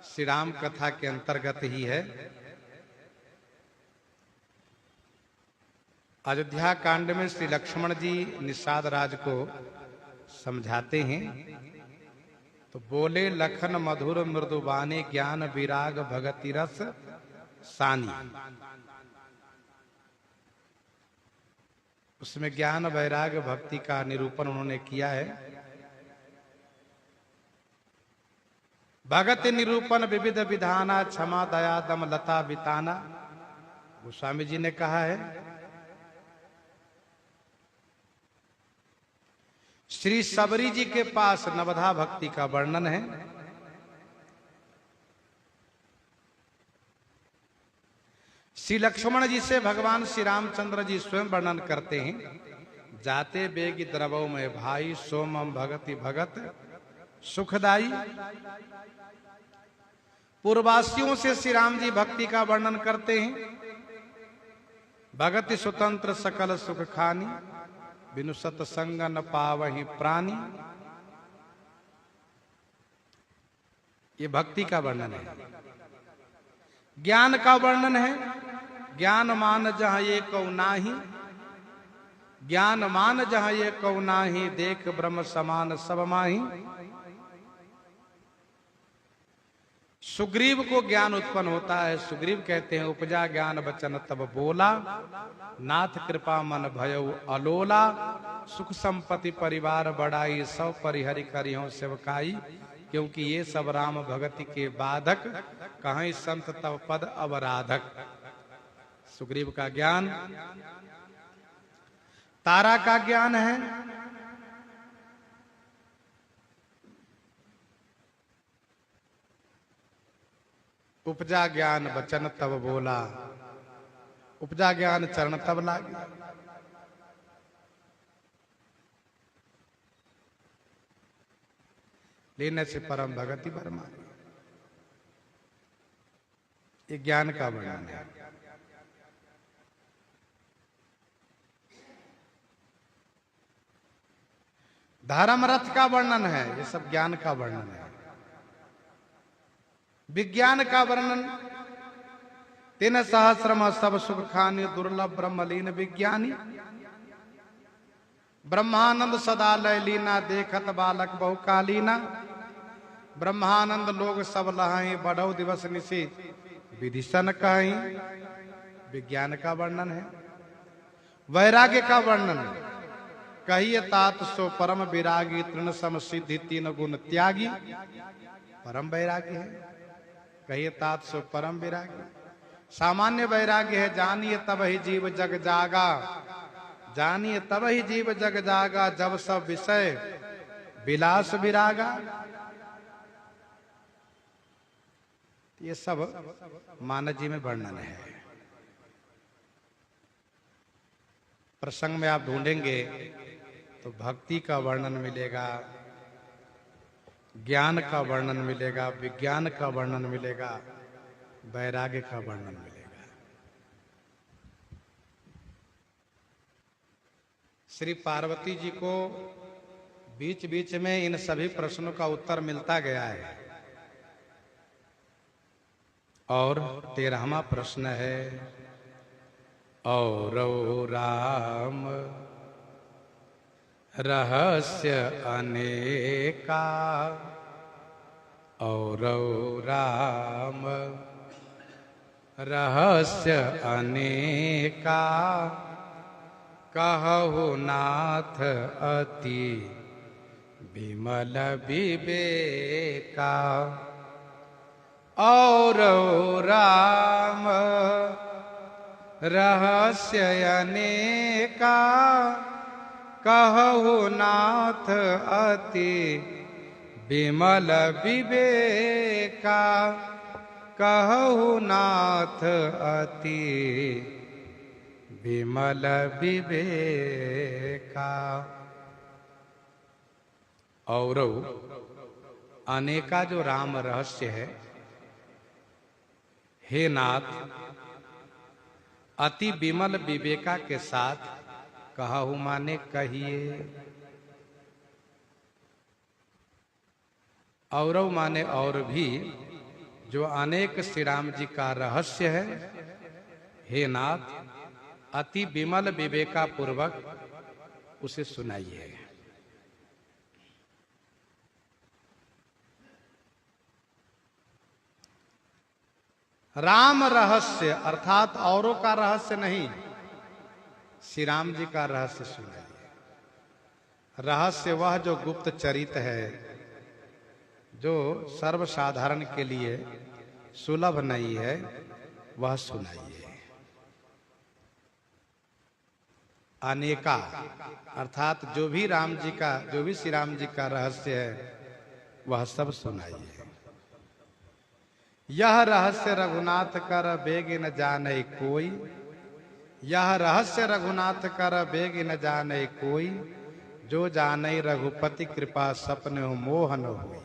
S1: श्री राम कथा के अंतर्गत ही है। अयोध्या कांड में श्री लक्ष्मण जी निषाद राज को समझाते हैं तो बोले, लखन मधुर मृदुबानी, ज्ञान विराग भगति रस सानी। उसमें ज्ञान वैराग भक्ति का निरूपण उन्होंने किया है। भगत निरूपण विविध विधाना, क्षमा दया दम लता बिताना, गोस्वामी जी ने कहा है। श्री सबरी जी के पास नवधा भक्ति का वर्णन है। श्री लक्ष्मण जी से भगवान श्री रामचंद्र जी स्वयं वर्णन करते हैं, जाते बेगी द्रवो में भाई, सोमम भगति भगत सुखदाई। पूर्ववासियों से श्री राम जी भक्ति का वर्णन करते हैं, भगति स्वतंत्र सकल सुख खानी, बिनु सतसंग न पावहि प्राणी। ये भक्ति का वर्णन है। ज्ञान का वर्णन है, ज्ञान मान जहां ये कौ नाही, ज्ञान मान जहां ये कौ नाही, देख ब्रह्म समान सब माही। सुग्रीव को ज्ञान उत्पन्न होता है। सुग्रीव कहते हैं उपजा ज्ञान बचन तब बोला, नाथ कृपा मन भयउ अलोला, सुख संपत्ति परिवार बढ़ाई, सब परिहरि करियो सेवकाई, क्योंकि ये सब राम भगति के बाधक, कहीं संत तब पद अवराधक। सुग्रीव का ज्ञान तारा का ज्ञान है, उपजा ज्ञान बचन तब बोला, उपजा ज्ञान चरण तब लागे। लेने से परम भगति बरमा, ये ज्ञान का वर्णन है। धर्म रथ का वर्णन है, ये सब ज्ञान का वर्णन है। विज्ञान का वर्णन, तीन सहस्रम सब सुख खानी, दुर्लभ ब्रह्मलीन विज्ञानी, ब्रह्मानंद सदा लय लीना, देखत बालक बहुकालीना, ब्रह्मानंद लोग सब लहाई, बढ़ऊ दिवस निशी विधिशन कहीं। विज्ञान का वर्णन है। वैराग्य का वर्णन, कहिए तात सो परम विरागी, तृण सम सिद्धि तीन गुण त्यागी। परम वैराग्य है, कहिए तात सो परम विरागी। सामान्य वैराग्य है, जानिए तब ही जीव जग जागा, जानिए तब ही जीव जग जागा, जब सब विषय विलास विरागा। ये सब मानव जी में वर्णन है। प्रसंग में आप ढूंढेंगे तो भक्ति का वर्णन मिलेगा, ज्ञान का वर्णन मिलेगा, विज्ञान का वर्णन मिलेगा, वैराग्य का वर्णन मिलेगा। श्री पार्वती जी को बीच बीच में इन सभी प्रश्नों का उत्तर मिलता गया है। और 13वां प्रश्न है, और राम रहस्य अनेका, और राम रहस्य अनेका, कहु नाथ अति विमल विवेका। और राम रहस्य अनेका, कहु नाथ अति विमल विवेका, कहु नाथ अति विमल विवेका। और अनेका जो राम रहस्य है, हे नाथ अति विमल विवेका के साथ कहु माने कहिए। और माने और भी जो अनेक श्री राम जी का रहस्य है, हे नाथ अति विमल विवेका पूर्वक उसे सुनाइए। राम रहस्य अर्थात औरों का रहस्य नहीं, श्री राम जी का रहस्य सुनाइए। रहस्य वह जो गुप्त चरित है, जो सर्वसाधारण के लिए सुलभ नहीं है, वह सुनाइए। अनेका अर्थात जो भी राम जी का, जो भी श्री राम जी का रहस्य है, वह सब सुनाइए। यह रहस्य रघुनाथ कर बेग न जाने कोई, यह रहस्य रघुनाथ कर बेग न जाने कोई, जो जाने रघुपति कृपा सपने मोह न होई।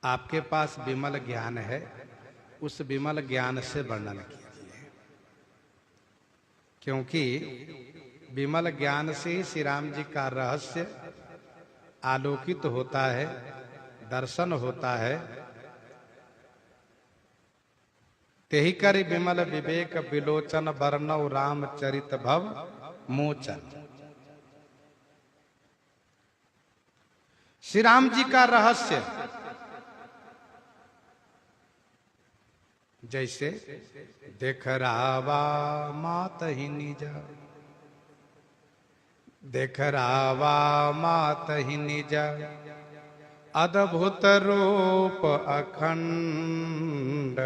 S1: आपके पास विमल ज्ञान है, उस विमल ज्ञान से वर्णन कीजिए। क्योंकि विमल ज्ञान से ही श्री राम जी का रहस्य आलोकित होता है, दर्शन होता है। तेहि करि विमल विवेक विलोचन वर्णव रामचरित भव मोचन। श्री राम जी का रहस्य जैसे देख रावा मात ही निज, देख रावा मात ही निज, अद्भुत रूप अखंड,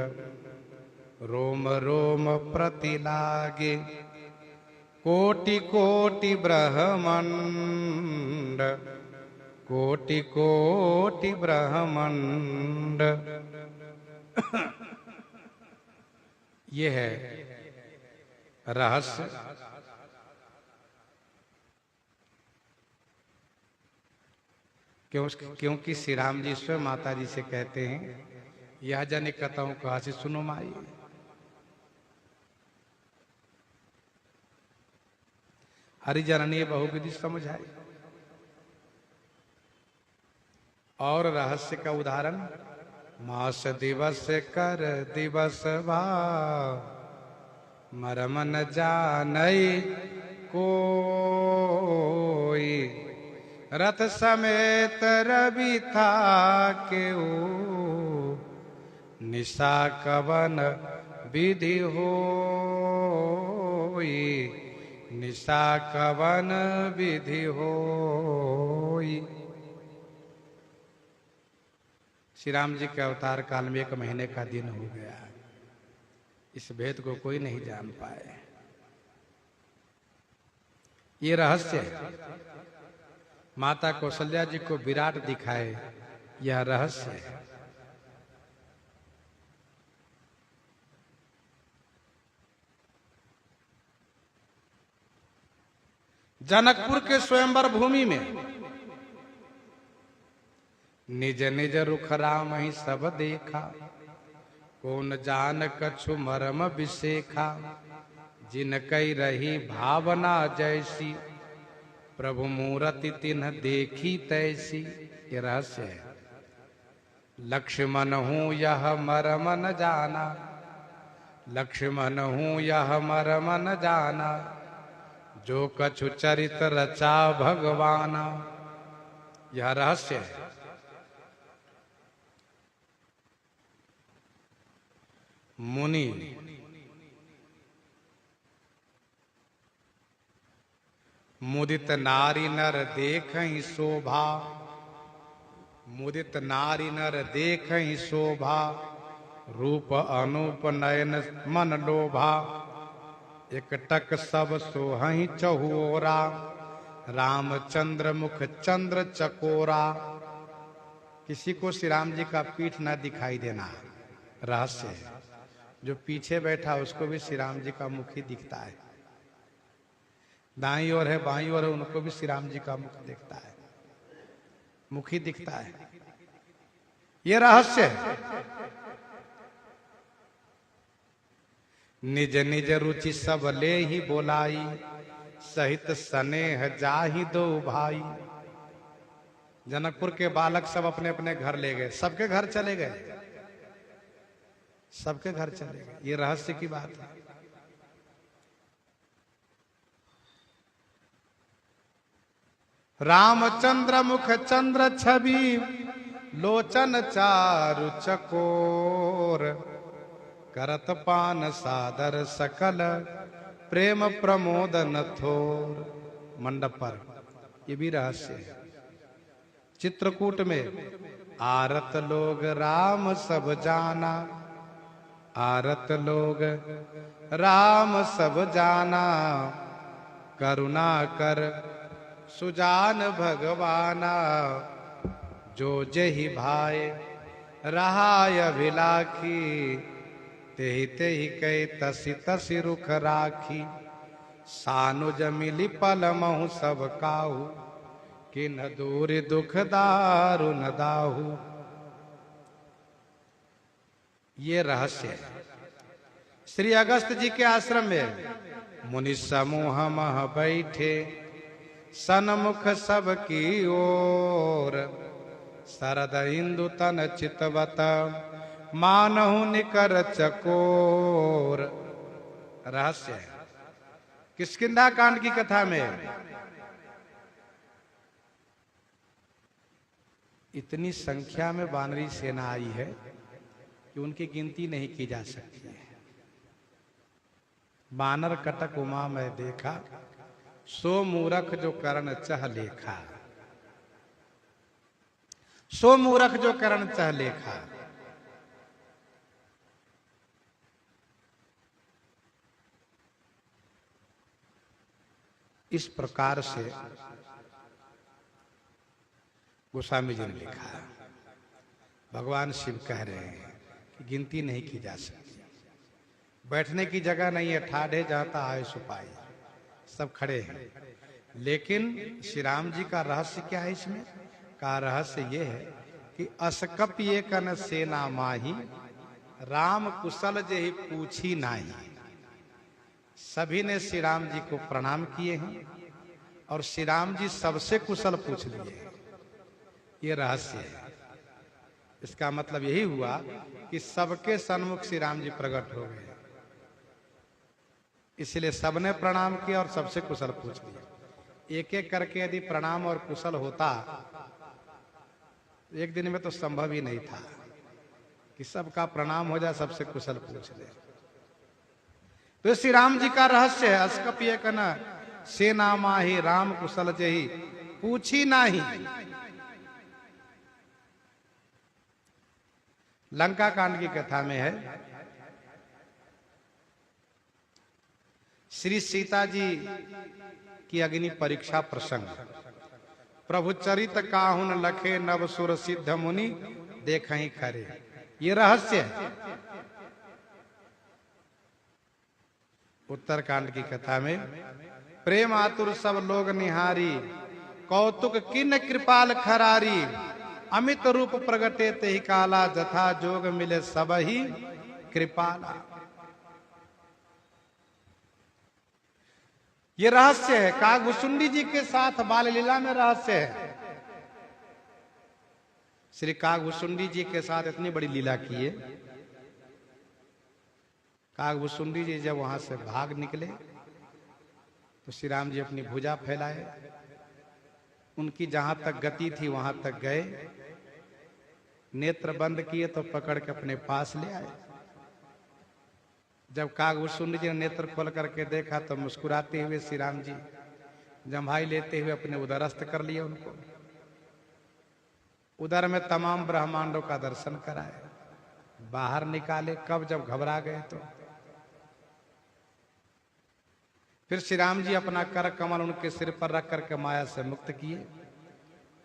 S1: रोम रोम प्रति लागे, कोटि कोटि ब्रह्मांड, कोटि कोटि ब्रह्मांड। ये है रहस्य। क्योंकि श्री राम जी स्वयं माता जी से कहते हैं, यह जन कथाओं कहा से सुनो माई। हरिजननीय बहुविधि समझाई। और रहस्य का उदाहरण, मास दिवस कर दिवस भाव, मरम न जानई कोई, रथ समेत रवि था केऊ, निशा कवन विधि होई, निशा कवन विधि होई। श्री राम जी के अवतार काल में 1 महीने का दिन हो गया। इस भेद को कोई नहीं जान पाए। ये रहस्य है। माता कौशल्या जी को विराट दिखाए, यह रहस्य है। जनकपुर के स्वयंवर भूमि में निज निज रुख राम ही सब देखा, कौन जान कछु मरम विशेखा, जिन कई रही भावना जैसी, प्रभु मूरति तिन्ह देखी तैसी। ये रहस्य है। लक्ष्मण हूँ यह मरम न जाना, लक्ष्मण हूँ यह मरम न जाना, जो कछु चरित रचा भगवाना। यह रहस्य है। मुनि मुदित नारी नर देखहि शोभा, मुदित नारी नर देखहि शोभा, रूप अनूप नयन मन लोभा, एकटक सब सोहहि चहुओरा, रामचंद्र मुख चंद्र चकोरा। किसी को श्री राम जी का पीठ न दिखाई देना रहस्य है। जो पीछे बैठा उसको भी श्री राम जी का मुख ही दिखता है। दाईं ओर है बाईं ओर है, उनको भी श्री राम जी का मुख दिखता है, मुख ही दिखता है। ये रहस्य है। निज निज रुचि सब ले ही बोलाई, सहित स्नेह जाहि दो भाई। जनकपुर के बालक सब अपने अपने घर ले गए, सबके घर चले गए, सबके घर चले गए। ये रहस्य की बात है। रामचंद्र मुख चंद्र छवि, लोचन चारु चकोर, करत पान सादर सकल, प्रेम प्रमोदन थोर। मंडप पर ये भी रहस्य है। चित्रकूट में आरत लोग राम सब जाना, आरत लोग राम सब जाना, करुणा कर सुजान भगवाना, जो जहि भाई रहाय अभिलाखी, तेहि तेहि कई तसि तसि रुख राखी। सानुज मिली पल महु सब काहू, किन दूर दुख दारुन दाहू। ये रहस्य है। श्री अगस्त जी के आश्रम में मुनि समूह मह बैठे, सन्मुख सबकी ओर, शरद इंदु तन चितवत, मानहु निकर चकोर। रहस्य है किष्किंधा कांड की कथा में। इतनी संख्या में वानरी सेना आई है कि उनकी गिनती नहीं की जा सकती है। बानर कटक उमा में देखा, सो मूरख जो करण चह लेखा। सो मूरख जो करण चह लेखा। इस प्रकार से गोस्वामी जी ने लिखा। भगवान शिव कह रहे हैं कि गिनती नहीं की जा सकती। बैठने की जगह नहीं है, ठाढ़े जाता आए सुपाई, सब खड़े हैं। लेकिन श्री राम जी का रहस्य क्या है इसमें? का रहस्य ये है कि असकप ये कन सेना माही, राम कुशल जेहि पूछी नाही। सभी ने श्री राम जी को प्रणाम किए हैं और श्री राम जी सबसे कुशल पूछ लिए। ये रहस्य है। इसका मतलब यही हुआ कि सबके सन्मुख श्री राम जी प्रकट हो गए, इसलिए सबने प्रणाम किया और सबसे कुशल पूछ लिया। एक एक करके यदि प्रणाम और कुशल होता, एक दिन में तो संभव ही नहीं था कि सबका प्रणाम हो जाए, सबसे कुशल पूछ ले। तो श्री राम जी का रहस्य है, अस्कप ये कना सेना माही, राम कुशल जही पूछी नाही। लंका कांड की कथा में है, श्री सीता जी की अग्नि परीक्षा प्रसंग। प्रभु चरित काहुन लखे, नव सुर सिद्ध मुनि देखहि खरे। ये रहस्य है। उत्तरकांड की कथा में प्रेम आतुर सब लोग निहारी, कौतुक किन कृपाल खरारी। अमित रूप प्रगटे तेहि काला, जथा जोग मिले सब ही कृपाला। ये रहस्य है। कागभुसुंडी जी के साथ बाल लीला में रहस्य है। श्री कागभुसुंडी जी के साथ इतनी बड़ी लीला की है। कागभुसुंडी जी जब वहां से भाग निकले तो श्री राम जी अपनी भुजा फैलाए, उनकी जहां तक गति थी वहां तक गए, नेत्र बंद किए तो पकड़ के अपने पास ले आए। जब कागभुसुंडी जी ने नेत्र खोल करके देखा तो मुस्कुराते हुए श्री राम जी जम्भाई लेते हुए अपने उदरस्थ कर लिए उनको। उदर में तमाम ब्रह्मांडों का दर्शन कराए, बाहर निकाले। कब? जब घबरा गए तो। फिर श्री राम जी अपना कर कमल उनके सिर पर रख करके माया से मुक्त किए,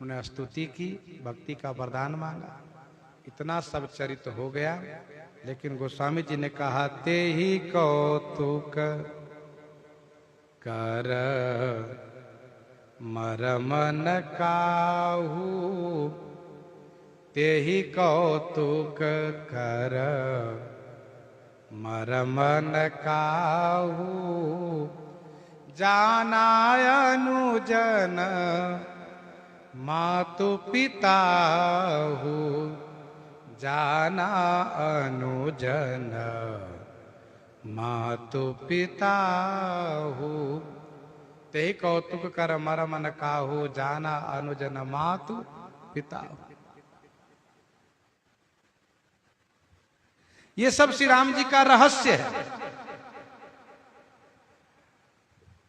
S1: उन्हें स्तुति की, भक्ति का वरदान मांगा। इतना सब चरित हो गया। लेकिन गोस्वामी जी ने कहा, ते ही कौतुक कर मरमन काहू, ते ही कौतुक कर मरमन काहू। जाना अनुजन मातु पिता हो, जाना अनुजन मातु पिता हो। ते कौतुक कर मरमन काहू, जाना अनुजन मातु पिता हो। ये सब श्री राम जी का रहस्य है।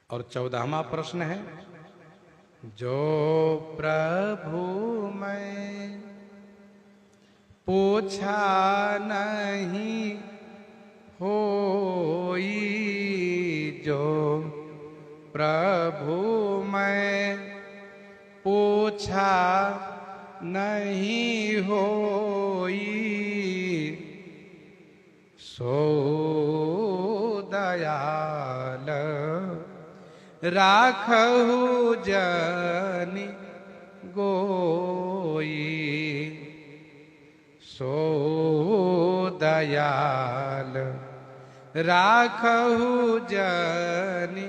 S1: और 14वां प्रश्न है, जो प्रभु मैं पूछा नहीं होई, जो प्रभु मैं पूछा नहीं होई, सो दयाल राखहु जनि गोई, सो दयाल राखहु जनि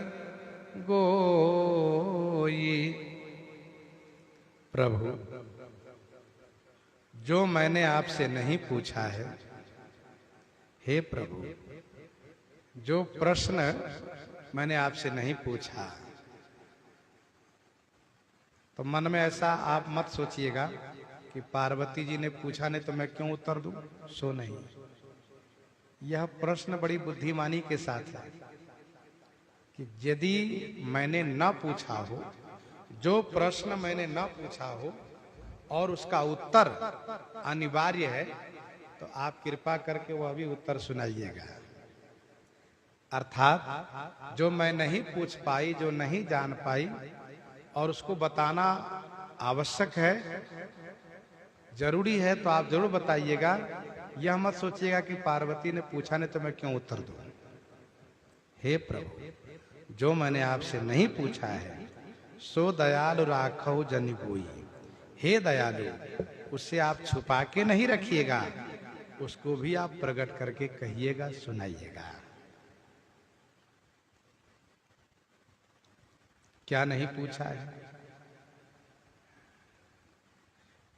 S1: गोई। प्रभु, जो मैंने आपसे नहीं पूछा है, हे प्रभु, जो प्रश्न मैंने आपसे नहीं पूछा, तो मन में ऐसा आप मत सोचिएगा कि पार्वती जी ने पूछा नहीं तो मैं क्यों उत्तर दूं, सो नहीं। यह प्रश्न बड़ी बुद्धिमानी के साथ है कि यदि मैंने न पूछा हो, जो प्रश्न मैंने न पूछा हो और उसका उत्तर अनिवार्य है, तो आप कृपा करके वह भी उत्तर सुनाइएगा। अर्थात जो मैं नहीं पूछ पाई, जो नहीं जान पाई और उसको बताना आवश्यक है, जरूरी है, तो आप जरूर बताइएगा। यह मत सोचिएगा कि पार्वती ने पूछा नहीं तो मैं क्यों उत्तर दूं। हे प्रभु, जो मैंने आपसे नहीं पूछा है, सो दयालु राखहु जनि गोई। हे दयालु, उससे आप छुपा के नहीं रखिएगा, उसको भी आप प्रकट करके कहिएगा, सुनाइएगा। क्या नहीं पूछा है?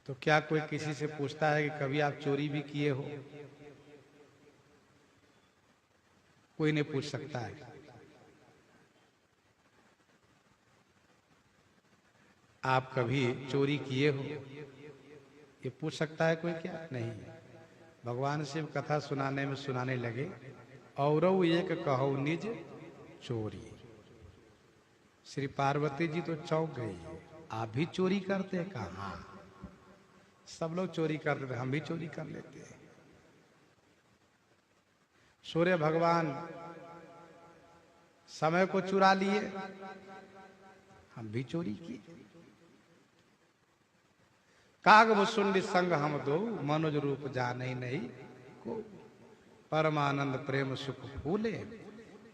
S1: तो क्या कोई किसी से पूछता है कि कभी आप चोरी भी किए हो? कोई नहीं पूछ सकता है। आप कभी चोरी किए हो, ये पूछ सकता है कोई? क्या नहीं। भगवान शिव कथा सुनाने में सुनाने लगे, औरौ एक कहो निज चोरी। श्री पार्वती जी तो चौंक गई, आप भी चोरी करते हैं? कहा, सब लोग चोरी करते थे, हम भी चोरी कर लेते हैं। सूर्य भगवान समय को चुरा लिए, हम भी चोरी किए। कागभुसुंडी संग हम दो, मनोज रूप जाने नहीं को। परमानंद प्रेम सुख फूले,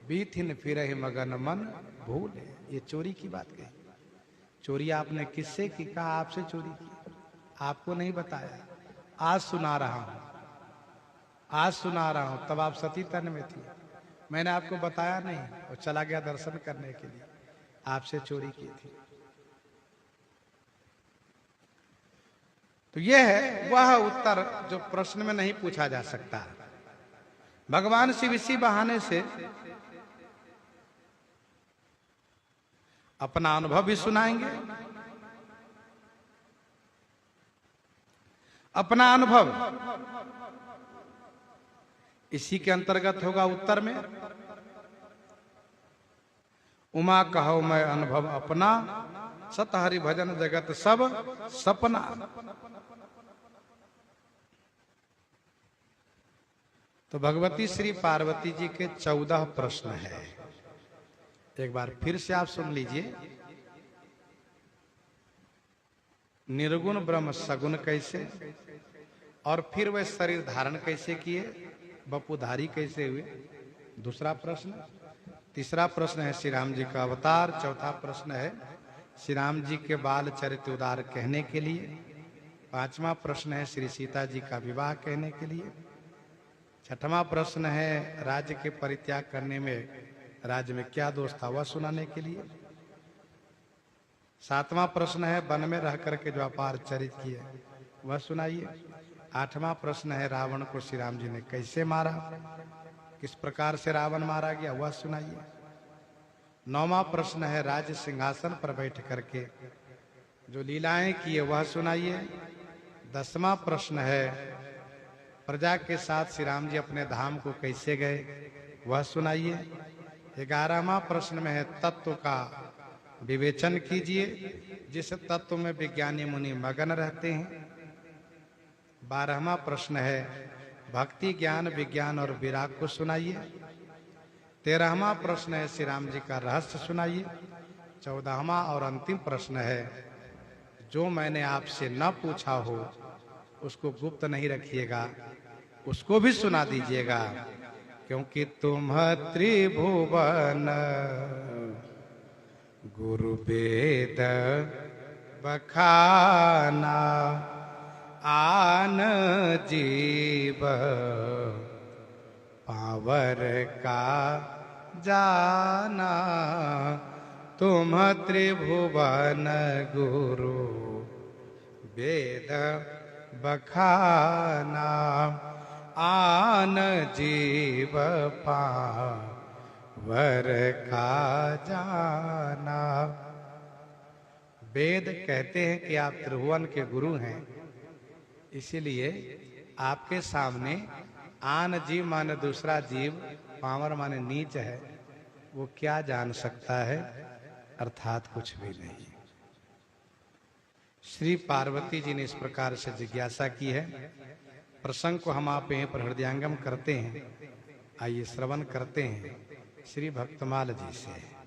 S1: बीथिन फिरहि मगन मन भूले। ये चोरी की बात कही। चोरी आपने किससे की? कहा आपसे चोरी की, आपको नहीं बताया। आज सुना रहा हूं, आज सुना रहा हूं। तब आप सती तन में थी, मैंने आपको बताया नहीं और चला गया दर्शन करने के लिए, आपसे चोरी की थी। तो यह है वह उत्तर जो प्रश्न में नहीं पूछा जा सकता। भगवान शिव इसी बहाने से अपना अनुभव भी सुनाएंगे। अपना अनुभव इसी के अंतर्गत होगा उत्तर में। उमा कहो मैं अनुभव अपना, सत हरि भजन जगत सब सपना। तो भगवती श्री पार्वती जी के 14 प्रश्न है। एक बार फिर से आप सुन लीजिए। निर्गुण ब्रह्म सगुण कैसे, और फिर वह शरीर धारण कैसे किए, बपुधारी कैसे हुए, दूसरा प्रश्न। तीसरा प्रश्न है श्री राम जी का अवतार। चौथा प्रश्न है श्री राम जी के बाल चरित्र उदार कहने के लिए। पांचवा प्रश्न है श्री सीता जी का विवाह कहने के लिए। छठवां प्रश्न है राज्य के परित्याग करने में राज्य में क्या दोष था, वह सुनाने के लिए। सातवां प्रश्न है वन में रह करके जो अपार चरित्र किए, वह सुनाइए। आठवां प्रश्न है रावण को श्री राम जी ने कैसे मारा, किस प्रकार से रावण मारा गया, वह सुनाइए। नौवां प्रश्न है राज्य सिंहासन पर बैठ करके जो लीलाएं किए, वह सुनाइए। 10वां प्रश्न है प्रजा के साथ श्री राम जी अपने धाम को कैसे गए, वह सुनाइए। 11वां प्रश्न में है तत्व का विवेचन कीजिए, जिस तत्व में विज्ञानी मुनि मगन रहते हैं। 12वां प्रश्न है भक्ति ज्ञान विज्ञान और विराग को सुनाइए। 13वां प्रश्न है श्री राम जी का रहस्य सुनाइए। 14वां और अंतिम प्रश्न है जो मैंने आपसे न पूछा हो उसको गुप्त नहीं रखिएगा, उसको भी सुना दीजिएगा, क्योंकि तुम त्रिभुवन गुरु वेद बखाना, आन जीव पावन वर का जाना, तुम त्रिभुवन गुरु वेद बखाना, आन जीव पावर का जाना। वेद कहते हैं कि आप त्रिभुवन के गुरु हैं, इसीलिए आपके सामने आन जीव माने दूसरा जीव, पावर माने नीच है, वो क्या जान सकता है, अर्थात कुछ भी नहीं। श्री पार्वती जी ने इस प्रकार से जिज्ञासा की है। प्रसंग को हम आप यहीं पर हृदयांगम करते हैं। आइए श्रवण करते हैं श्री भक्तमाल जी से।